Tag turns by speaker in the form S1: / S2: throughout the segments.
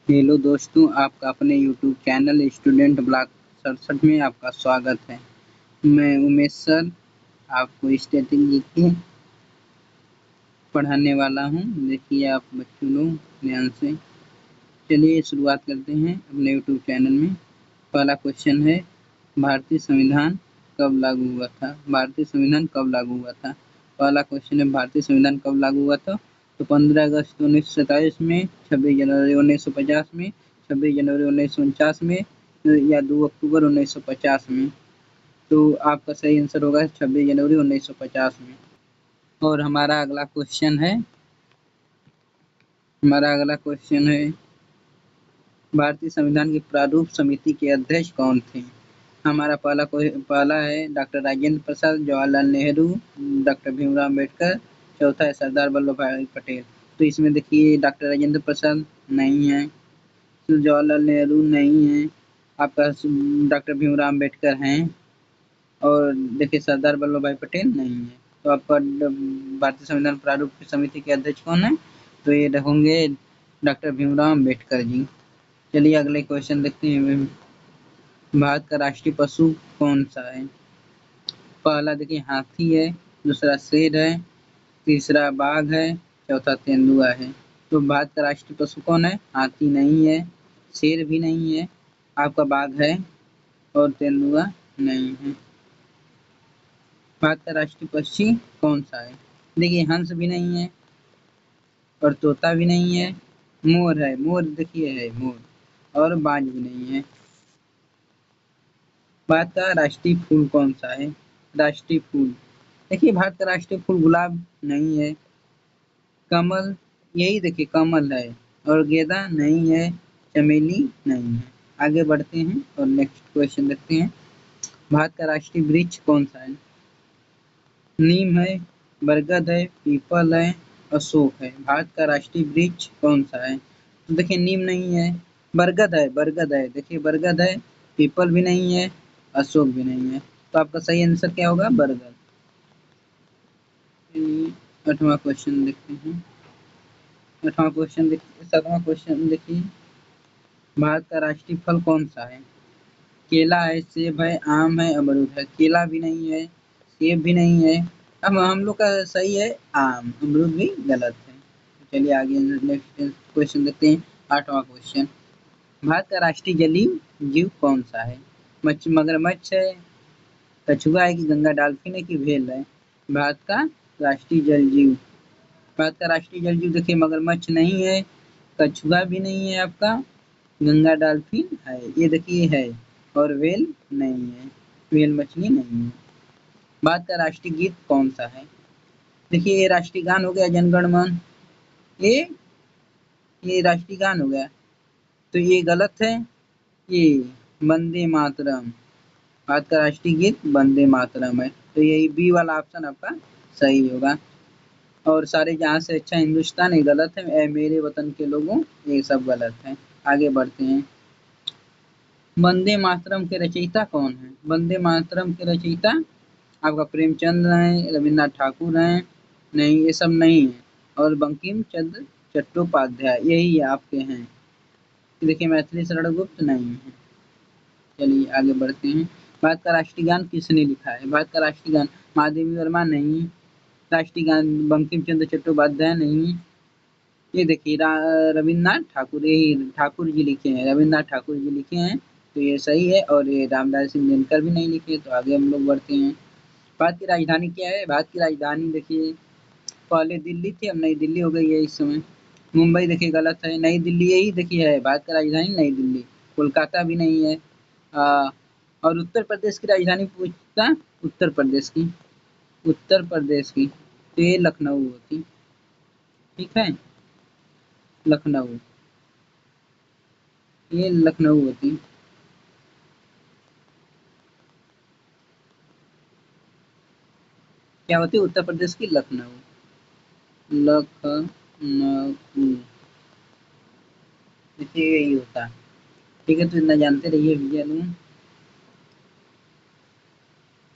S1: Hello दोस्तों, आपका अपने यूट्यूब चैनल स्टूडेंट ब्लॉग 67 में आपका स्वागत है। मैं उमेश सर आपको स्टैटिस्टिक्स की पढ़ाने वाला हूं। देखिए आप बच्चों लोग ध्यान से। चलिए शुरुआत करते हैं अपने यूट्यूब चैनल में। पहला क्वेश्चन है, भारतीय संविधान कब लागू हुआ था? भारतीय संविधान कब लागू हुआ था? पहला क्वेश्चन है, भारतीय संविधान कब लागू हुआ था? तो 15 अगस्त 1947 में, 26 जनवरी 1950 में, 26 जनवरी 1949 में या 2 अक्टूबर 1950 में। तो आपका सही आंसर होगा 26 जनवरी 1950 में। और हमारा अगला क्वेश्चन है, भारतीय संविधान की प्रारूप समिति के अध्यक्ष कौन थे? हमारा पहला है डॉक्टर राजेंद्र प्रसाद, जवाहरलाल नेहरू, डॉक्टर भीमराव अम्बेडकर, चौथा है सरदार वल्लभ भाई पटेल। तो इसमें देखिए डॉक्टर राजेंद्र प्रसाद नहीं है, तो जवाहरलाल नेहरू नहीं है, आपका डॉक्टर भीमराव अम्बेडकर हैं, और देखिए सरदार वल्लभ भाई पटेल नहीं है। तो आपका भारतीय संविधान प्रारूप की समिति के अध्यक्ष कौन है? तो ये होंगे डॉक्टर भीमराव अम्बेडकर जी। चलिए अगले क्वेश्चन देखते हैं। भारत का राष्ट्रीय पशु कौन सा है? पहला देखिए हाथी है, दूसरा शेर है, तीसरा बाघ है, चौथा तेंदुआ है। तो भारत का राष्ट्रीय पशु कौन है? हाथी नहीं है, शेर भी नहीं है, आपका बाघ है, और तेंदुआ नहीं है। भारत का राष्ट्रीय पक्षी कौन सा है? देखिए हंस भी नहीं है, और तोता भी नहीं है, मोर है, मोर देखिए है मोर, और बाज भी नहीं है। भारत का राष्ट्रीय फूल कौन सा है? राष्ट्रीय फूल देखिए भारत का राष्ट्रीय फूल गुलाब नहीं है, कमल, यही देखिए कमल है, और गेंदा नहीं है, चमेली नहीं है। आगे बढ़ते हैं और नेक्स्ट क्वेश्चन देखते हैं। भारत का राष्ट्रीय वृक्ष कौन सा है? नीम है, बरगद है, पीपल है, अशोक है। भारत का राष्ट्रीय वृक्ष कौन सा है? तो देखिए नीम नहीं है, बरगद है, देखिए बरगद है, पीपल भी नहीं है, अशोक भी नहीं है। तो आपका सही आंसर क्या होगा? बरगद। आठवां क्वेश्चन देखते हैं। सातवां क्वेश्चन देखिए, भारत का राष्ट्रीय फल कौन सा है? केला है, सेब है, आम है, अमरूद है। केला भी नहीं है, सेब भी नहीं है, अब हम लोग का सही है आम, अमरूद भी गलत है। चलिए आगे नेक्स्ट क्वेश्चन देखते हैं। आठवां क्वेश्चन, भारत का राष्ट्रीय जलीय जीव कौन सा है? मगरमच्छ है, कछुआ है, कि गंगा डॉल्फिन है, कि व्हेल है। भारत का राष्ट्रीय जल जीव, भारत का राष्ट्रीय जल जीव देखिए मगरमच्छ नहीं है, कछुआ भी नहीं है, आपका गंगा डॉल्फिन है, ये देखिए है, और व्हेल नहीं है, व्हेल मछली नहीं है। भारत का राष्ट्रीय गीत कौन सा है? देखिए ये राष्ट्रीय गान हो गया जनगण मन, ये ये राष्ट्रीय गान हो गया, तो ये गलत है, ये वंदे मातरम। भारत का राष्ट्रीय गीत वंदे मातरम है, तो यही बी वाला ऑप्शन आपका सही होगा। और सारे जहां से अच्छा हिंदुस्तान ये गलत है, ए मेरे वतन के लोगों ये सब गलत है। आगे बढ़ते हैं। वंदे मातरम के रचयिता कौन है? वंदे मातरम के रचयिता आपका प्रेमचंद है, रविन्द्रनाथ ठाकुर हैं, नहीं ये सब नहीं है, और बंकिम चंद्र चट्टोपाध्याय यही आपके हैं। देखिए मैथिली शरण गुप्त नहीं है। चलिए आगे बढ़ते हैं। भारत का राष्ट्रीय गान किसने लिखा है? भारत का राष्ट्रीय गान महादेवी वर्मा नहीं, राष्ट्रीय गान बंकिम चंद्र चट्टोपाध्याय नहीं, ये देखिए रविन्द्रनाथ ठाकुर, यही ठाकुर जी लिखे हैं, रविन्द्रनाथ ठाकुर जी लिखे हैं, तो ये सही है। और ये रामदास सिंह दिनकर भी नहीं लिखे। तो आगे हम लोग बढ़ते हैं। भारत की राजधानी क्या है? भारत की राजधानी देखिए पहले दिल्ली थी, अब नई दिल्ली हो गई है इस समय। मुंबई देखिए गलत है, नई दिल्ली यही देखिए है भारत का राजधानी, नई दिल्ली। कोलकाता भी नहीं है। आ, और उत्तर प्रदेश की राजधानी पूछता, उत्तर प्रदेश की, उत्तर प्रदेश की तो ये लखनऊ होती। ठीक है, लखनऊ, ये लखनऊ होती। क्या होती है? उत्तर प्रदेश की लखनऊ, लखनऊ, देखिए यही होता है। ठीक है, तो इतना जानते रहिए भैया लोग।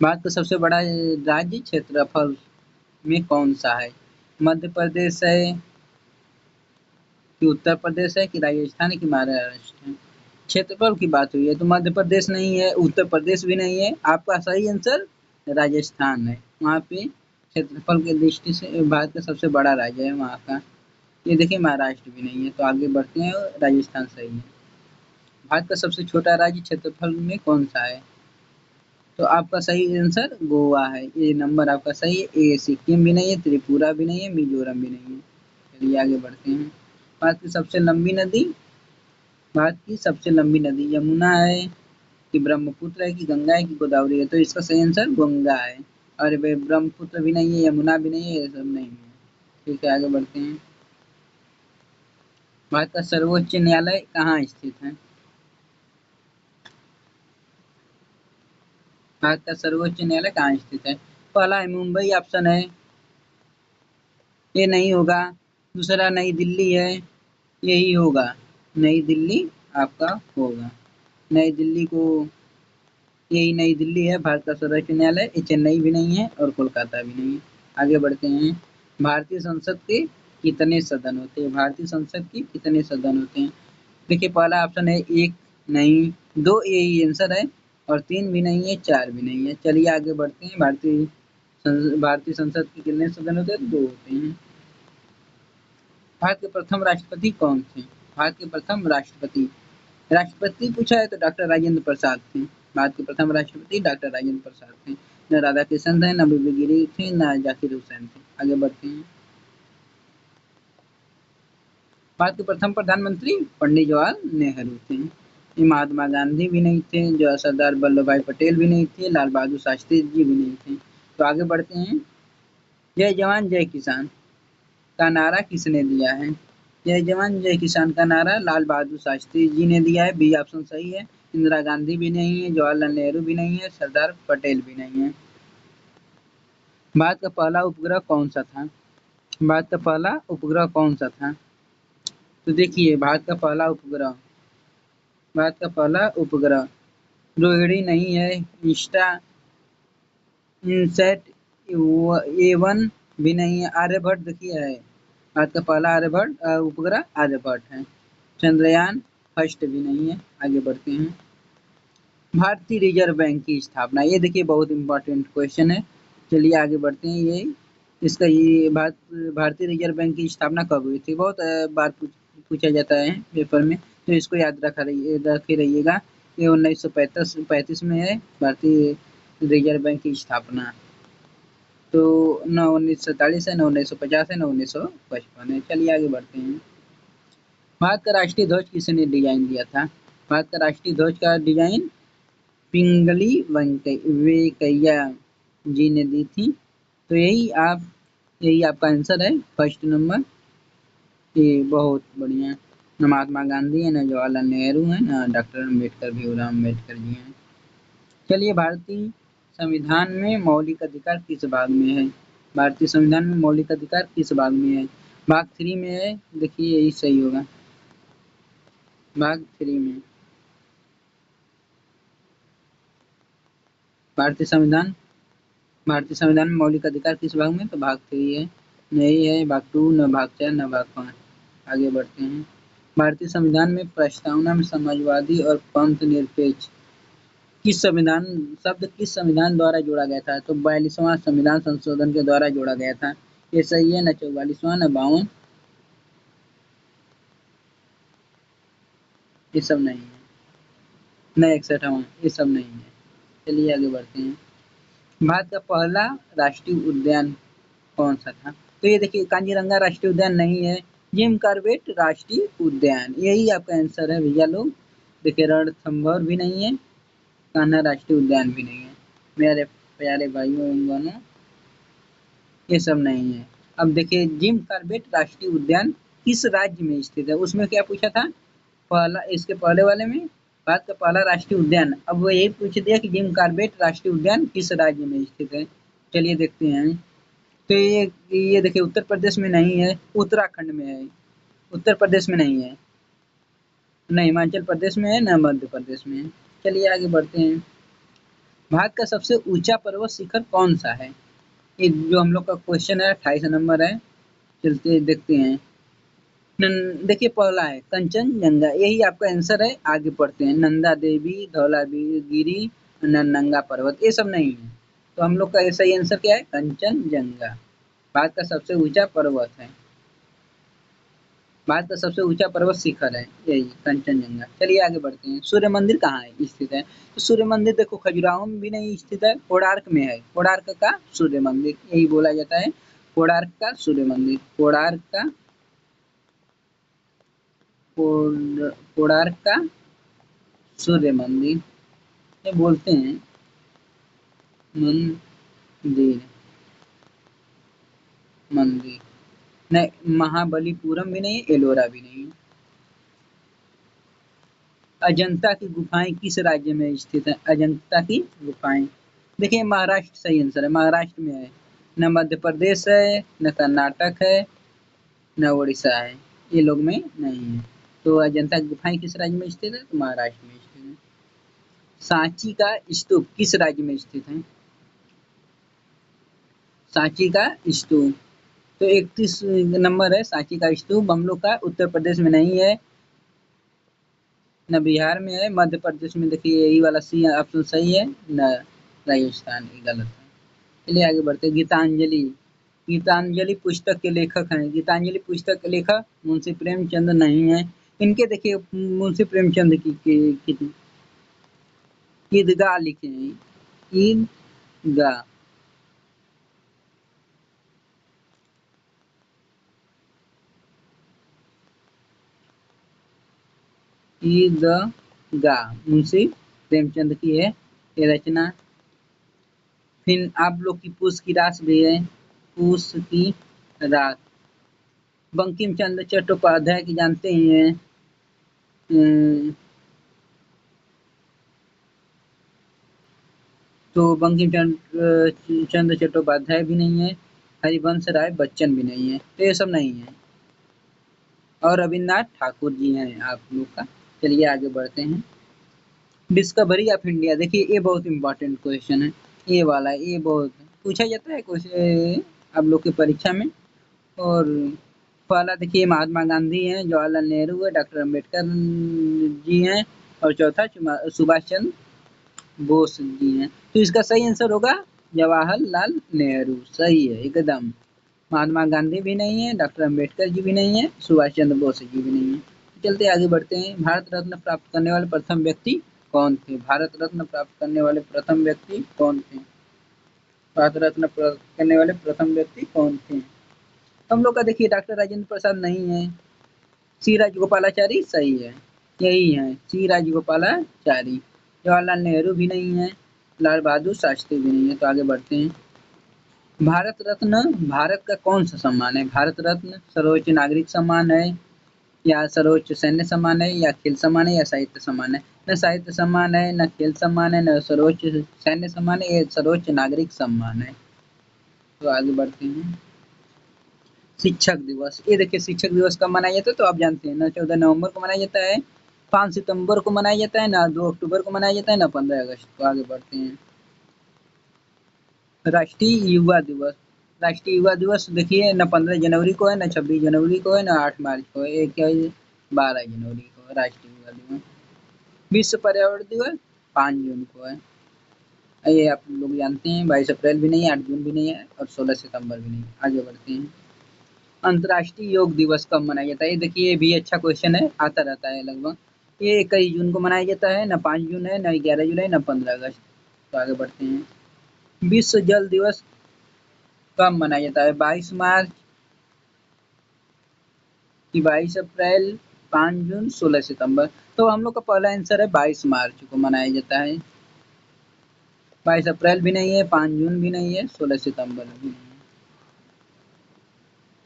S1: भारत का सबसे बड़ा राज्य क्षेत्रफल में कौन सा है? मध्य प्रदेश है, कि उत्तर प्रदेश है, कि राजस्थान है, कि महाराष्ट्र है। क्षेत्रफल की बात हुई है तो मध्य प्रदेश नहीं है, उत्तर प्रदेश भी नहीं है, आपका सही आंसर राजस्थान है। वहाँ पे क्षेत्रफल की दृष्टि से भारत का सबसे बड़ा राज्य है वहाँ का। ये देखिए महाराष्ट्र भी नहीं है, तो आगे बढ़ते हैं, राजस्थान सही है। भारत का सबसे छोटा राज्य क्षेत्रफल में कौन सा है? तो आपका सही आंसर गोवा है। ये नंबर आपका सही है। ये सिक्किम भी नहीं है, त्रिपुरा भी नहीं है, मिजोरम भी नहीं है। चलिए आगे बढ़ते हैं। भारत की सबसे लंबी नदी, भारत की सबसे लंबी नदी यमुना है, कि ब्रह्मपुत्र है, कि गंगा है, कि गोदावरी है? तो इसका सही आंसर गंगा है। और ब्रह्मपुत्र भी नहीं है, यमुना भी नहीं है, ये सब नहीं है। ठीक है, आगे बढ़ते हैं। भारत का सर्वोच्च न्यायालय कहाँ स्थित है? भारत का सर्वोच्च न्यायालय कहाँ स्थित है? पहला है मुंबई, ऑप्शन है, ये नहीं होगा। दूसरा नई दिल्ली है, यही होगा, नई दिल्ली आपका होगा। नई दिल्ली को, यही नई दिल्ली है भारत का सर्वोच्च न्यायालय। ये चेन्नई भी नहीं है और कोलकाता भी नहीं है। आगे बढ़ते हैं। भारतीय संसद के कितने सदन होते हैं? भारतीय संसद के कितने सदन होते हैं? देखिए पहला ऑप्शन है एक, नहीं, दो, यही आंसर है। और तीन भी नहीं है, चार भी नहीं है। चलिए आगे बढ़ते हैं। भारतीय संसद के कितने सदन होते हैं? दो होते हैं। भारत के प्रथम राष्ट्रपति कौन थे? भारत के प्रथम राष्ट्रपति, राष्ट्रपति पूछा है तो डॉक्टर राजेंद्र प्रसाद थे। भारत के प्रथम राष्ट्रपति डॉक्टर राजेंद्र प्रसाद थे। न राधा कृष्णन थे, न बीबी गिरी थे, न जाकिर हुसैन थे। आगे बढ़ते हैं। भारत के प्रथम प्रधानमंत्री पंडित जवाहरलाल नेहरू थे। ये महात्मा गांधी भी नहीं थे, जो सरदार वल्लभ भाई पटेल भी नहीं थे, लाल बहादुर शास्त्री जी भी नहीं थे। तो आगे बढ़ते हैं। जय जवान जय किसान का नारा किसने दिया है? जय जवान जय किसान का नारा लाल बहादुर शास्त्री जी ने दिया है। बी ऑप्शन सही है। इंदिरा गांधी भी नहीं है, जवाहरलाल नेहरू भी नहीं है, सरदार पटेल भी नहीं है। भारत का पहला उपग्रह कौन सा था? भारत का पहला उपग्रह कौन सा था? तो देखिए भारत का पहला उपग्रह रोहिणी नहीं है, इंस्टा इनसेट A1 भी नहीं है, आर्यभट्ट देखिए है। भारत का पहला आर्यभट्ट उपग्रह आर्यभट्ट है। चंद्रयान फर्स्ट भी नहीं है। आगे बढ़ते हैं। भारतीय रिजर्व बैंक की स्थापना, ये देखिए बहुत इंपॉर्टेंट क्वेश्चन है। चलिए आगे बढ़ते हैं। ये भारतीय रिजर्व बैंक की स्थापना कब हुई थी? बहुत बार पूछा जाता है पेपर में, तो इसको याद रखे रहिएगा। ये 1935 में है भारतीय रिजर्व बैंक की स्थापना। तो न 1947 है, न 1950 है, न 1955 है। चलिए आगे बढ़ते हैं। भारत का राष्ट्रीय ध्वज किसने डिजाइन दिया था? भारत का राष्ट्रीय ध्वज का डिजाइन पिंगली वेंकैया जी ने दी थी। तो यही आपका आंसर है, फर्स्ट नंबर। ये बहुत बढ़िया। न महात्मा गांधी है, न जवाहरलाल नेहरू है, न डॉक्टर अम्बेडकर भीमराव अम्बेडकर जी हैं। चलिए, भारतीय संविधान में मौलिक अधिकार किस भाग में है? भारतीय संविधान में मौलिक अधिकार किस भाग में है? भाग 3 में है। देखिए यही सही होगा, भाग 3 में। भारतीय संविधान भारतीय संविधान में मौलिक अधिकार किस भाग में? तो भाग 3 है। नहीं है भाग 2, न भाग 4, न भाग 5। आगे बढ़ते हैं। भारतीय संविधान में प्रस्तावना में समाजवादी और पंथ निरपेक्ष किस संविधान द्वारा जोड़ा गया था? तो 42वां संविधान संशोधन के द्वारा जोड़ा गया था। ये सही है। न 44वां, न 52, ये सब नहीं है। न 61वां, ये सब नहीं है। चलिए आगे बढ़ते हैं। भारत का पहला राष्ट्रीय उद्यान कौन सा था? तो ये देखिए, कांजीरंगा राष्ट्रीय उद्यान नहीं है। जिम कॉर्बेट राष्ट्रीय उद्यान, यही आपका आंसर है भैया लोग। देखिए, रणथंभौर भी नहीं है, कान्हा राष्ट्रीय उद्यान भी नहीं है। मेरे प्यारे भाइयों एवं बहनों, ये सब नहीं है। अब देखिए, जिम कॉर्बेट राष्ट्रीय उद्यान किस राज्य में स्थित है? उसमें क्या पूछा था? पहला, इसके पहले वाले में भारत का पहला राष्ट्रीय उद्यान। अब वो यही पूछ दिया कि जिम कॉर्बेट राष्ट्रीय उद्यान किस राज्य में स्थित है। चलिए देखते हैं। तो ये देखिए, उत्तर प्रदेश में नहीं है, उत्तराखंड में है। उत्तर प्रदेश में नहीं है, न हिमाचल प्रदेश में है, न मध्य प्रदेश में है। चलिए आगे बढ़ते हैं। भारत का सबसे ऊंचा पर्वत शिखर कौन सा है? ये जो हम लोग का क्वेश्चन है 28 नंबर है। चलते देखते हैं। देखिए पहला है कंचनजंगा, यही आपका आंसर है। आगे पढ़ते हैं। नंदा देवी, धौलागिरी, नंगा पर्वत, ये सब नहीं है। तो हम लोग का सही आंसर क्या है? कंचनजंगा। भारत का सबसे ऊंचा पर्वत है। भारत का सबसे ऊंचा पर्वत शिखर है यही कंचनजंगा। चलिए आगे बढ़ते हैं। सूर्य मंदिर कहाँ है स्थित है? तो सूर्य मंदिर देखो खजुराहो में भी नहीं स्थित है, कोणार्क में है। कोणार्क का सूर्य मंदिर यही बोला जाता है। कोणार्क का सूर्य मंदिर, कोणार्क का कोणार्क का सूर्य मंदिर ये बोलते हैं। मंदिर, मंदिर नहीं, महाबलीपुरम भी नहीं है, एलोरा भी नहीं है। अजंता की गुफाएं किस राज्य में स्थित है? अजंता की गुफाएं, देखिए महाराष्ट्र सही आंसर है, महाराष्ट्र में है। न मध्य प्रदेश है, न कर्नाटक है, न उड़ीसा है, ये लोग में नहीं है। तो अजंता की गुफाएं किस राज्य में स्थित है? तो महाराष्ट्र में स्थित है। सांची का स्तूप किस राज्य में स्थित है? सांची का स्तूप, तो 31 नंबर है सांची का स्तूप। हम लोग का उत्तर प्रदेश में नहीं है, न बिहार में है, मध्य प्रदेश में देखिए यही वाला सी ऑप्शन सही है, न राजस्थान, ये गलत है। चलिए आगे बढ़ते हैं। गीतांजलि, गीतांजलि पुस्तक के लेखक हैं। गीतांजलि पुस्तक के लेखक मुंशी प्रेमचंद नहीं है। इनके देखिए मुंशी प्रेमचंद की ईदगाह लिखे हैं, ईदगाह, ईदगाह मुंशी प्रेमचंद की है ये रचना। फिर आप लोग की पूछ की रास भी है, पूछ की रास। बंकिम चंद्र चट्टोपाध्याय की जानते ही हैं। अम, तो बंकिम चंद्र चट्टोपाध्याय भी नहीं है, हरिवंश राय बच्चन भी नहीं है, तो ये सब नहीं है। और रविन्द्रनाथ ठाकुर जी हैं आप लोग का। चलिए आगे बढ़ते हैं। डिस्कवरी ऑफ इंडिया, देखिए ये बहुत इंपॉर्टेंट क्वेश्चन है। ये वाला ये बहुत पूछा जाता है क्वेश्चन आप लोग की परीक्षा में। और पहला देखिए महात्मा गांधी हैं, जवाहरलाल नेहरू है, डॉक्टर अम्बेडकर जी हैं, और चौथा सुभाष चंद्र बोस जी हैं। तो इसका सही आंसर होगा जवाहरलाल नेहरू, सही है एकदम। महात्मा गांधी भी नहीं है, डॉक्टर अम्बेडकर जी भी नहीं है, सुभाष चंद्र बोस जी भी नहीं है। चलते आगे बढ़ते हैं। भारत रत्न प्राप्त करने वाले प्रथम व्यक्ति कौन थे? भारत रत्न प्राप्त करने वाले प्रथम व्यक्ति कौन थे? भारत रत्न प्राप्त करने वाले प्रथम व्यक्ति कौन थे? हम लोग का देखिए डॉक्टर राजेंद्र प्रसाद नहीं है, सी राजगोपालाचारी सही है, यही है सी राजगोपालाचारी। जवाहरलाल नेहरू भी नहीं है, लाल बहादुर शास्त्री भी नहीं है। तो आगे बढ़ते हैं। भारत रत्न भारत का कौन सा सम्मान है? भारत रत्न सर्वोच्च नागरिक सम्मान है, या सर्वोच्च सैन्य सम्मान है, या खेल सम्मान है, या साहित्य सम्मान है? न साहित्य सम्मान है, न खेल सम्मान है, न सर्वोच्च सैन्य सम्मान है, ये सर्वोच्च नागरिक सम्मान है। तो आगे बढ़ते हैं। शिक्षक दिवस, ये देखिए शिक्षक दिवस कब मनाया जाता है? तो आप जानते हैं ना, 14 नवंबर को मनाया जाता है, 5 सितंबर को मनाया जाता है, ना 2 अक्टूबर को मनाया जाता है, ना 15 अगस्त को। आगे बढ़ते हैं। राष्ट्रीय युवा दिवस, राष्ट्रीय युवा दिवस देखिए न 15 जनवरी को है, न 26 जनवरी को है, न 8 मार्च को है, एक 12 जनवरी को है राष्ट्रीय युवा दिवस। विश्व पर्यावरण दिवस 5 जून को है, ये आप लोग जानते हैं। 22 अप्रैल भी नहीं है, 8 जून भी नहीं है, और 16 सितंबर भी नहीं है। आगे बढ़ते हैं। अंतर्राष्ट्रीय योग दिवस कब मनाया जाता है? ये देखिए ये भी अच्छा क्वेश्चन है, आता रहता है लगभग। ये 21 जून को मनाया जाता है, न 5 जून है, न 11 जुलाई, न 15 अगस्त। तो आगे बढ़ते हैं। विश्व जल दिवस कब मनाया जाता है? 22 मार्च की, 22 अप्रैल, 5 जून, 16 सितंबर। तो हम लोग का पहला आंसर है 22 मार्च को मनाया जाता है। 22 अप्रैल भी नहीं है, 5 जून भी नहीं है, 16 सितंबर भी नहीं है।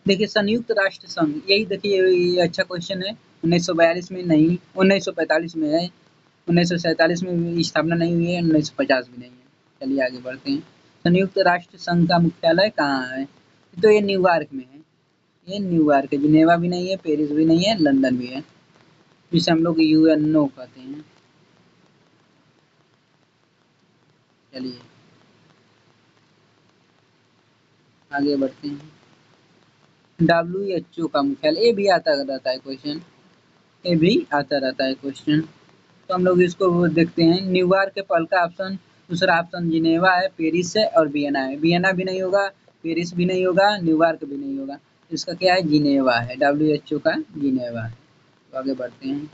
S1: देखिए संयुक्त राष्ट्र संघ, यही देखिए ये अच्छा क्वेश्चन है। 1942 में नहीं, 1945 में है, 1947 में भी स्थापना नहीं हुई है, 1950 भी नहीं है। चलिए आगे बढ़ते हैं। संयुक्त राष्ट्र संघ का मुख्यालय कहाँ है? तो ये न्यूयॉर्क में है, ये न्यूयॉर्क है। जिनेवा भी नहीं है, पेरिस भी नहीं है, लंदन भी है, जिसे हम लोग यूएनओ कहते हैं। चलिए आगे बढ़ते हैं। WHO का मुख्यालय, ये भी आता रहता है क्वेश्चन, ये भी आता रहता है क्वेश्चन। तो हम लोग इसको वो देखते हैं। न्यूयॉर्क के पल का ऑप्शन, दूसरा ऑप्शन जिनेवा है, पेरिस है और वियना है। वियना भी नहीं होगा, पेरिस भी नहीं होगा, न्यूयॉर्क भी नहीं होगा। इसका क्या है, जिनेवा है, WHO का जिनेवा है। तो आगे बढ़ते हैं।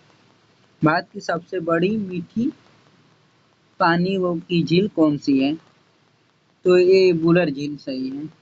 S1: भारत की सबसे बड़ी मीठी पानी वो की झील कौन सी है? तो ये बुलर झील सही है।